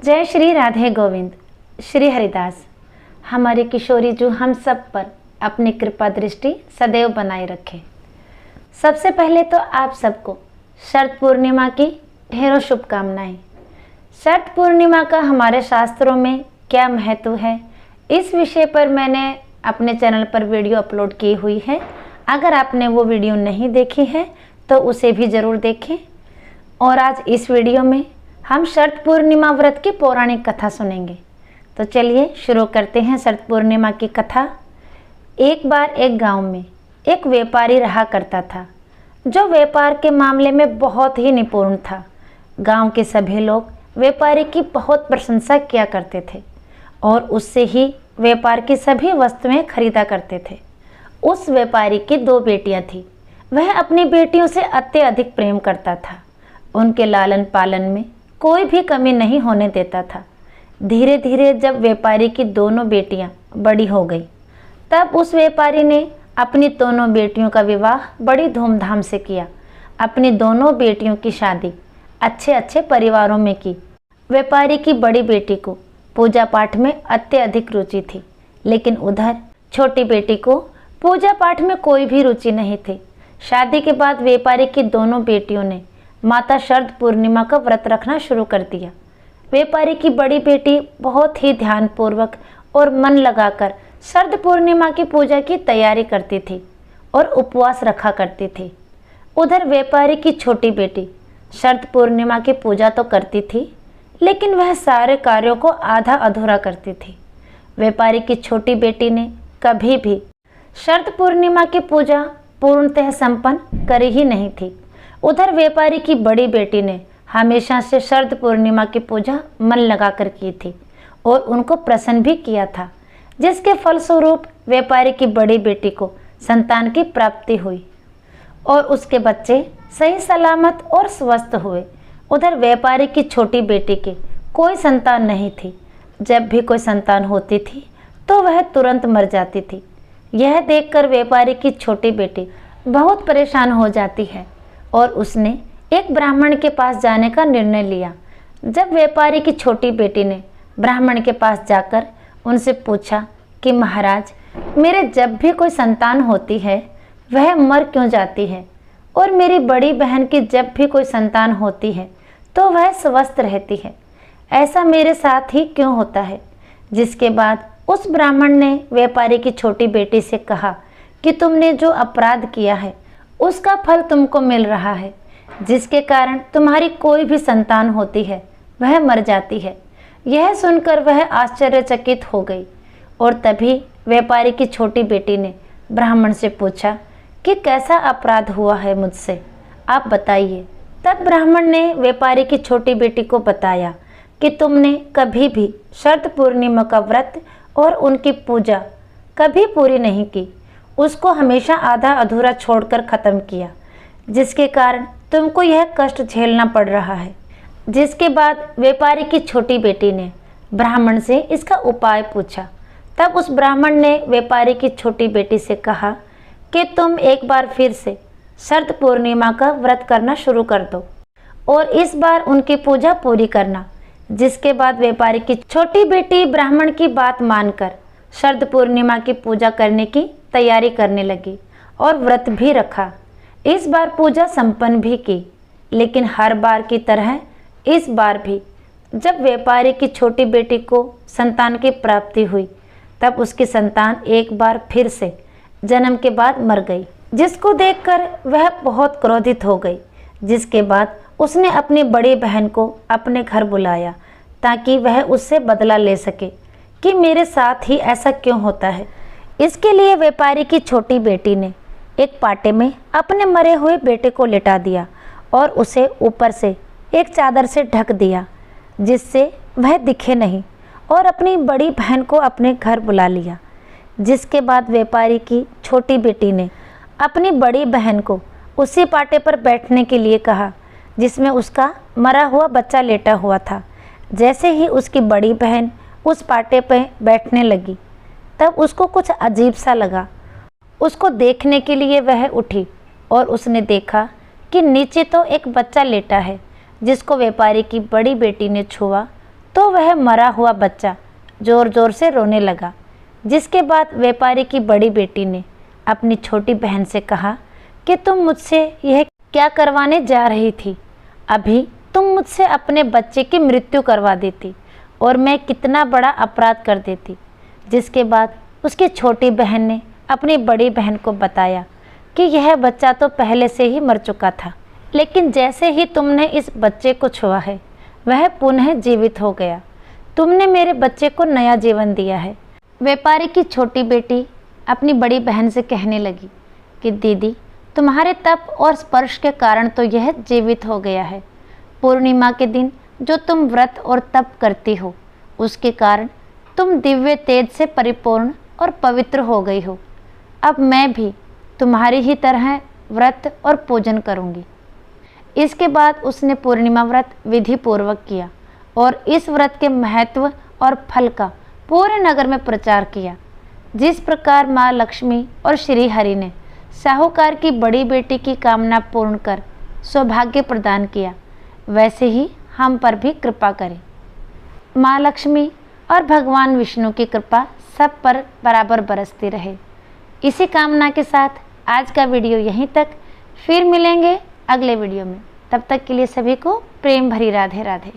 जय श्री राधे गोविंद। श्री हरिदास। हमारी किशोरी जो हम सब पर अपनी कृपा दृष्टि सदैव बनाए रखे। सबसे पहले तो आप सबको शरद पूर्णिमा की ढेरों शुभकामनाएं। शरद पूर्णिमा का हमारे शास्त्रों में क्या महत्व है, इस विषय पर मैंने अपने चैनल पर वीडियो अपलोड की हुई है। अगर आपने वो वीडियो नहीं देखी है तो उसे भी ज़रूर देखें। और आज इस वीडियो में हम शरद पूर्णिमा व्रत की पौराणिक कथा सुनेंगे। तो चलिए शुरू करते हैं शरद पूर्णिमा की कथा। एक बार एक गांव में एक व्यापारी रहा करता था, जो व्यापार के मामले में बहुत ही निपुण था। गांव के सभी लोग व्यापारी की बहुत प्रशंसा किया करते थे और उससे ही व्यापार की सभी वस्तुएं खरीदा करते थे। उस व्यापारी की 2 बेटियां थीं। वह अपनी बेटियों से अत्यधिक प्रेम करता था। उनके लालन पालन में कोई भी कमी नहीं होने देता था। धीरे धीरे जब व्यापारी की दोनों बेटियां बड़ी हो गई, तब उस व्यापारी ने अपनी दोनों बेटियों का विवाह बड़ी धूमधाम से किया। अपनी दोनों बेटियों की शादी अच्छे अच्छे परिवारों में की। व्यापारी की बड़ी बेटी को पूजा पाठ में अत्यधिक रुचि थी, लेकिन उधर छोटी बेटी को पूजा पाठ में कोई भी रुचि नहीं थी। शादी के बाद व्यापारी की दोनों बेटियों ने माता शरद पूर्णिमा का व्रत रखना शुरू कर दिया। व्यापारी की बड़ी बेटी बहुत ही ध्यानपूर्वक और मन लगाकर शरद पूर्णिमा की पूजा की तैयारी करती थी और उपवास रखा करती थी। उधर व्यापारी की छोटी बेटी शरद पूर्णिमा की पूजा तो करती थी, लेकिन वह सारे कार्यों को आधा अधूरा करती थी। व्यापारी की छोटी बेटी ने कभी भी शरद पूर्णिमा की पूजा पूर्णतः संपन्न करी ही नहीं थी। उधर व्यापारी की बड़ी बेटी ने हमेशा से शरद पूर्णिमा की पूजा मन लगाकर की थी और उनको प्रसन्न भी किया था, जिसके फलस्वरूप व्यापारी की बड़ी बेटी को संतान की प्राप्ति हुई और उसके बच्चे सही सलामत और स्वस्थ हुए। उधर व्यापारी की छोटी बेटी की कोई संतान नहीं थी। जब भी कोई संतान होती थी तो वह तुरंत मर जाती थी। यह देखकर व्यापारी की छोटी बेटी बहुत परेशान हो जाती है और उसने एक ब्राह्मण के पास जाने का निर्णय लिया। जब व्यापारी की छोटी बेटी ने ब्राह्मण के पास जाकर उनसे पूछा कि महाराज, मेरे जब भी कोई संतान होती है वह मर क्यों जाती है, और मेरी बड़ी बहन की जब भी कोई संतान होती है तो वह स्वस्थ रहती है, ऐसा मेरे साथ ही क्यों होता है। जिसके बाद उस ब्राह्मण ने व्यापारी की छोटी बेटी से कहा कि तुमने जो अपराध किया है उसका फल तुमको मिल रहा है, जिसके कारण तुम्हारी कोई भी संतान होती है वह मर जाती है। यह सुनकर वह आश्चर्यचकित हो गई और तभी व्यापारी की छोटी बेटी ने ब्राह्मण से पूछा कि कैसा अपराध हुआ है मुझसे, आप बताइए। तब ब्राह्मण ने व्यापारी की छोटी बेटी को बताया कि तुमने कभी भी शरद पूर्णिमा का व्रत और उनकी पूजा कभी पूरी नहीं की, उसको हमेशा आधा अधूरा छोड़कर ख़त्म किया, जिसके कारण तुमको यह कष्ट झेलना पड़ रहा है। जिसके बाद व्यापारी की छोटी बेटी ने ब्राह्मण से इसका उपाय पूछा। तब उस ब्राह्मण ने व्यापारी की छोटी बेटी से कहा कि तुम एक बार फिर से शरद पूर्णिमा का व्रत करना शुरू कर दो और इस बार उनकी पूजा पूरी करना। जिसके बाद व्यापारी की छोटी बेटी ब्राह्मण की बात मानकर शरद पूर्णिमा की पूजा करने की तैयारी करने लगी और व्रत भी रखा। इस बार पूजा संपन्न भी की, लेकिन हर बार की तरह इस बार भी जब व्यापारी की छोटी बेटी को संतान की प्राप्ति हुई, तब उसकी संतान एक बार फिर से जन्म के बाद मर गई, जिसको देखकर वह बहुत क्रोधित हो गई। जिसके बाद उसने अपनी बड़ी बहन को अपने घर बुलाया ताकि वह उससे बदला ले सके कि मेरे साथ ही ऐसा क्यों होता है। इसके लिए व्यापारी की छोटी बेटी ने एक पाटे में अपने मरे हुए बेटे को लिटा दिया और उसे ऊपर से एक चादर से ढक दिया, जिससे वह दिखे नहीं, और अपनी बड़ी बहन को अपने घर बुला लिया। जिसके बाद व्यापारी की छोटी बेटी ने अपनी बड़ी बहन को उसी पाटे पर बैठने के लिए कहा जिसमें उसका मरा हुआ बच्चा लेटा हुआ था। जैसे ही उसकी बड़ी बहन उस पाटे पर बैठने लगी, तब उसको कुछ अजीब सा लगा। उसको देखने के लिए वह उठी और उसने देखा कि नीचे तो एक बच्चा लेटा है, जिसको व्यापारी की बड़ी बेटी ने छुआ तो वह मरा हुआ बच्चा ज़ोर ज़ोर से रोने लगा। जिसके बाद व्यापारी की बड़ी बेटी ने अपनी छोटी बहन से कहा कि तुम मुझसे यह क्या करवाने जा रही थी? अभी तुम मुझसे अपने बच्चे की मृत्यु करवा देती और मैं कितना बड़ा अपराध कर देती। जिसके बाद उसकी छोटी बहन ने अपनी बड़ी बहन को बताया कि यह बच्चा तो पहले से ही मर चुका था, लेकिन जैसे ही तुमने इस बच्चे को छुआ है वह पुनः जीवित हो गया। तुमने मेरे बच्चे को नया जीवन दिया है। व्यापारी की छोटी बेटी अपनी बड़ी बहन से कहने लगी कि दीदी, तुम्हारे तप और स्पर्श के कारण तो यह जीवित हो गया है। पूर्णिमा के दिन जो तुम व्रत और तप करती हो उसके कारण तुम दिव्य तेज से परिपूर्ण और पवित्र हो गई हो। अब मैं भी तुम्हारी ही तरह व्रत और पूजन करूँगी। इसके बाद उसने पूर्णिमा व्रत विधि पूर्वक किया और इस व्रत के महत्व और फल का पूरे नगर में प्रचार किया। जिस प्रकार माँ लक्ष्मी और श्री हरि ने साहूकार की बड़ी बेटी की कामना पूर्ण कर सौभाग्य प्रदान किया, वैसे ही हम पर भी कृपा करें। माँ लक्ष्मी और भगवान विष्णु की कृपा सब पर बराबर बरसती रहे। इसी कामना के साथ आज का वीडियो यहीं तक। फिर मिलेंगे अगले वीडियो में। तब तक के लिए सभी को प्रेम भरी राधे राधे।